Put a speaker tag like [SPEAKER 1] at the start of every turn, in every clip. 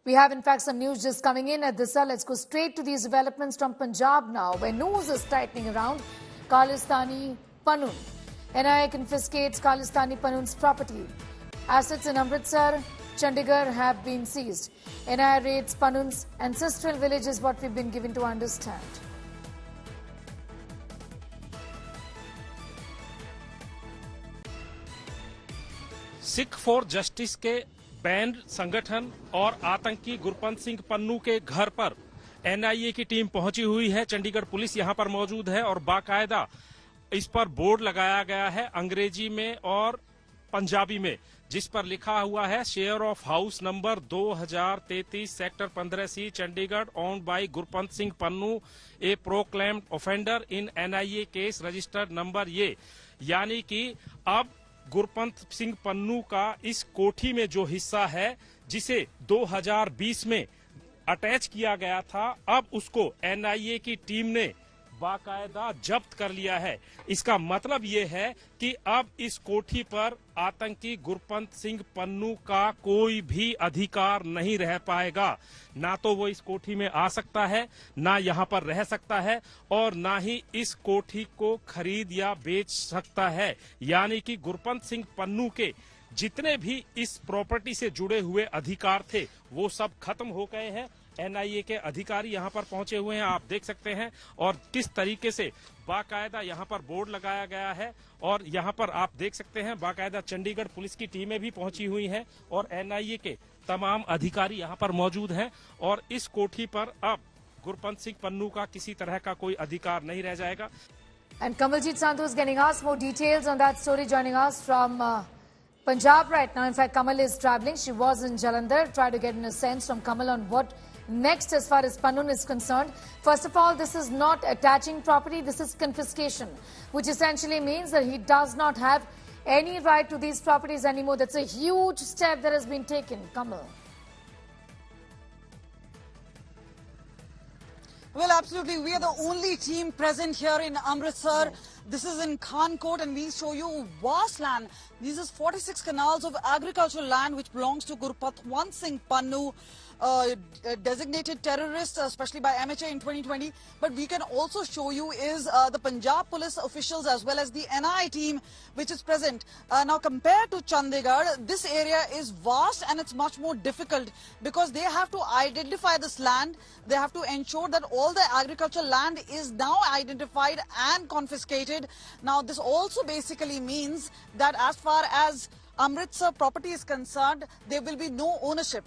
[SPEAKER 1] We have, in fact, some news just coming in at this hour. Let's go straight to these developments from Punjab now, where Noose is tightening around Khalistani Pannun. NIA confiscates Khalistani Pannun's property. Assets in Amritsar, Chandigarh have been seized. NIA raids Pannun's ancestral village is what we've been given to understand.
[SPEAKER 2] Sikh for justice के band संगठन और आतंकी गुरपंत सिंह पन्नू के घर पर NIA की team पहुंची हुई है। चंडीगढ़ पुलिस यहां पर मौजूद है और बाकायदा इस पर बोर्ड लगाया गया है अंग्रेजी में और पंजाबी में, जिस पर लिखा हुआ है share of house number 2033 sector 15C Chandigarh owned by Gurpant Singh Pannu a proclaimed offender in NIA case registered number ये। यानी कि अब गुरपंत सिंह पन्नू का इस कोठी में जो हिस्सा है जिसे 2020 में अटैच किया गया था, अब उसको एनआईए की टीम ने बाकायदा जब्त कर लिया है। इसका मतलब ये है कि अब इस कोठी पर आतंकी गुरपंत सिंह पन्नू का कोई भी अधिकार नहीं रह पाएगा। ना तो वो इस कोठी में आ सकता है, ना यहाँ पर रह सकता है और ना ही इस कोठी को खरीद या बेच सकता है। यानी कि गुरपंत सिंह पन्नू के जितने भी इस प्रॉपर्टी से जुड़े हुए अधिकार थे वो सब खत्म हो गए हैं। एनआईए के अधिकारी यहां पर पहुंचे हुए हैं, आप देख सकते हैं, और किस तरीके से बाकायदा यहां पर बोर्ड लगाया गया है। और यहां पर आप देख सकते हैं बाकायदा चंडीगढ़ पुलिस की टीमें भी पहुंची हुई हैं और एनआईए के तमाम अधिकारी यहां पर मौजूद हैं। और इस कोठी पर अब गुरपंत सिंह पन्नू का किसी तरह का कोई अधिकार नहीं रह जाएगा।
[SPEAKER 1] And Kamaljeet Sandhu is getting us more details on that story, joining us from Punjab right now. In fact, Kamal is travelling. She was in Jalandhar. Try to get a sense from Kamal on what next as far as Pannun is concerned. First of all, this is not attaching property. This is confiscation, which essentially means that he does not have any right to these properties anymore. That's a huge step that has been taken. Kamal.
[SPEAKER 3] Well, absolutely. We are the only team present here in Amritsar. Right. This is in Khan Court and we'll show you vast land. These are 46 canals of agricultural land which belongs to Gurupat Singh Pannu, designated terrorist, especially by MHA in 2020. But we can also show you is the Punjab police officials as well as the NI team which is present. Now compared to Chandigarh, this area is vast and it's much more difficult because they have to identify this land. They have to ensure that all the agricultural land is now identified and confiscated. Now this also basically means that as far as Amritsar property is concerned, there will be no ownership.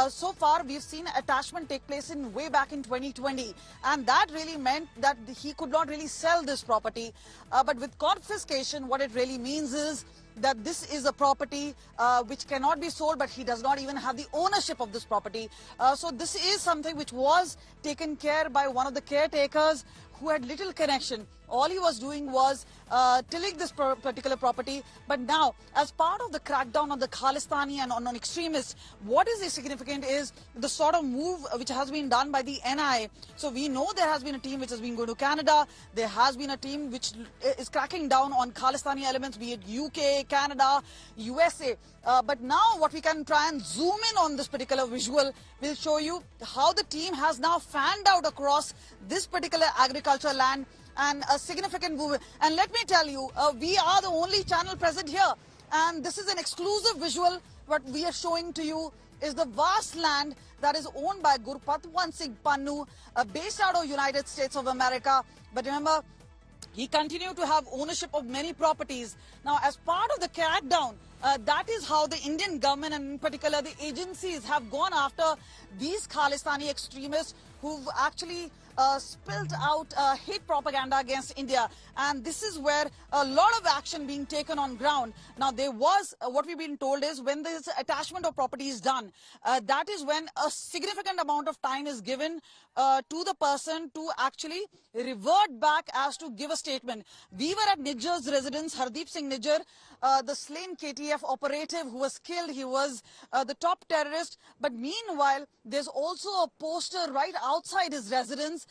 [SPEAKER 3] So far, we've seen attachment take place in way back in 2020, and that really meant that he could not really sell this property. But with confiscation, what it really means is that this is a property which cannot be sold, but he does not even have the ownership of this property. So this is something which was taken care by one of the caretakers who had little connection. All he was doing was tilling this particular property. But now, as part of the crackdown on the Khalistani and on extremists, what is significant is the sort of move which has been done by the NI. So we know there has been a team which has been going to Canada. There has been a team which is cracking down on Khalistani elements, be it UK, Canada, USA. But now what we can try and zoom in on this particular visual will show you how the team has now fanned out across this particular agricultural land and a significant movement. And let me tell you, we are the only channel present here. And this is an exclusive visual. What we are showing to you is the vast land that is owned by Gurupat Singh Pannu, based out of United States of America. But remember, he continued to have ownership of many properties. Now, as part of the crackdown, that is how the Indian government and in particular the agencies have gone after these Khalistani extremists who've actually spilled out hate propaganda against India. And this is where a lot of action being taken on ground. Now, there was, what we've been told is when this attachment of property is done, that is when a significant amount of time is given to the person to actually revert back as to give a statement. We were at Nijjar's residence, Hardeep Singh Nijjar, the slain KTI ATF operative who was killed. He was the top terrorist. But meanwhile, there's also a poster right outside his residence,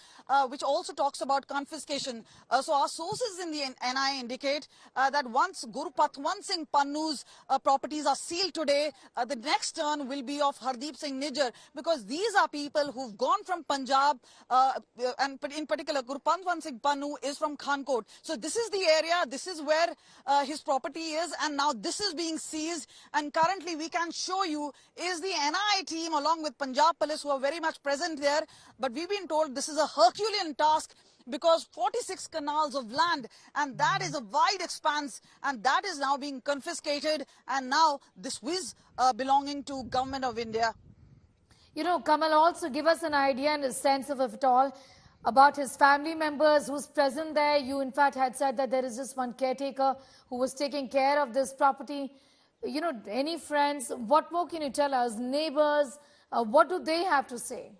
[SPEAKER 3] which also talks about confiscation. So our sources in the NIA indicate that once Guru Patwant Singh Pannu's properties are sealed today, the next turn will be of Hardeep Singh Nijjar, because these are people who've gone from Punjab, and in particular, Guru Patwant Singh Pannu is from Khankot. So this is the area, this is where his property is, and now this is being seized. And currently we can show you is the NIA team along with Punjab police who are very much present there. But we've been told this is a Herculean task, because 46 canals of land, and that is a wide expanse, and that is now being confiscated, and now this is belonging to Government of India.
[SPEAKER 1] You know, Kamal, also give us an idea and a sense of it all about his family members who's present there. You in fact had said that there is just one caretaker who was taking care of this property. You know, any friends, what more can you tell us? Neighbors, what do they have to say?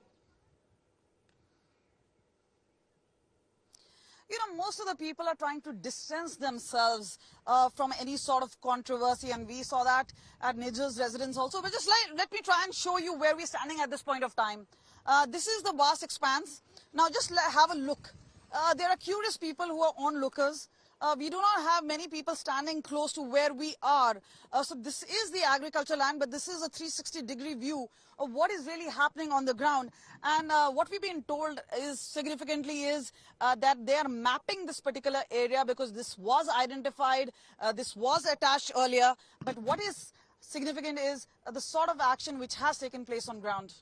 [SPEAKER 3] You know, most of the people are trying to distance themselves from any sort of controversy, and we saw that at Nijjar's residence also. But just let me try and show you where we're standing at this point of time. This is the vast expanse. Now just have a look. There are curious people who are onlookers. We do not have many people standing close to where we are. So this is the agriculture land, but this is a 360-degree view of what is really happening on the ground. And what we've been told is significantly is that they are mapping this particular area, because this was identified, this was attached earlier. But what is significant is the sort of action which has taken place on ground.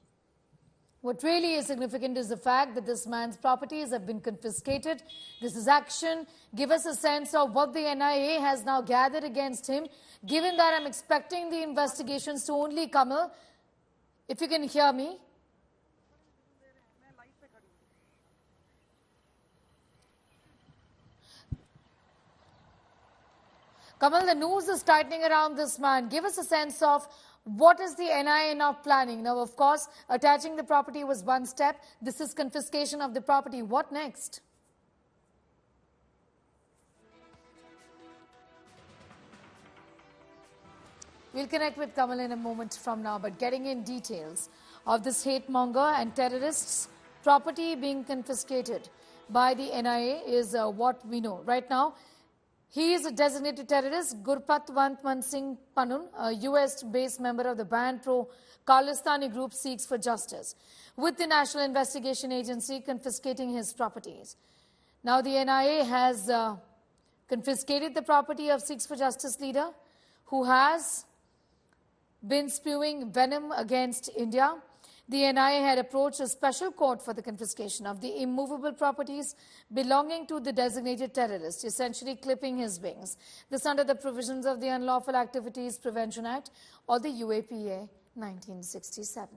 [SPEAKER 1] What really is significant is the fact that this man's properties have been confiscated. This is action. Give us a sense of what the NIA has now gathered against him, given that I'm expecting the investigations to only come. If you can hear me. Kamal, the news is tightening around this man. Give us a sense of what is the NIA now planning? Now, of course, attaching the property was one step. This is confiscation of the property. What next? We'll connect with Kamal in a moment from now, but getting in details of this hate monger and terrorists' property being confiscated by the NIA is what we know. Right now, he is a designated terrorist, Guru Patwant Singh Pannun, a US-based member of the banned pro-Khalistani group, seeks for justice, with the National Investigation Agency confiscating his properties. Now the NIA has confiscated the property of Seeks for Justice leader, who has been spewing venom against India. The NIA had approached a special court for the confiscation of the immovable properties belonging to the designated terrorist, essentially clipping his wings. This under the provisions of the Unlawful Activities Prevention Act, or the UAPA 1967.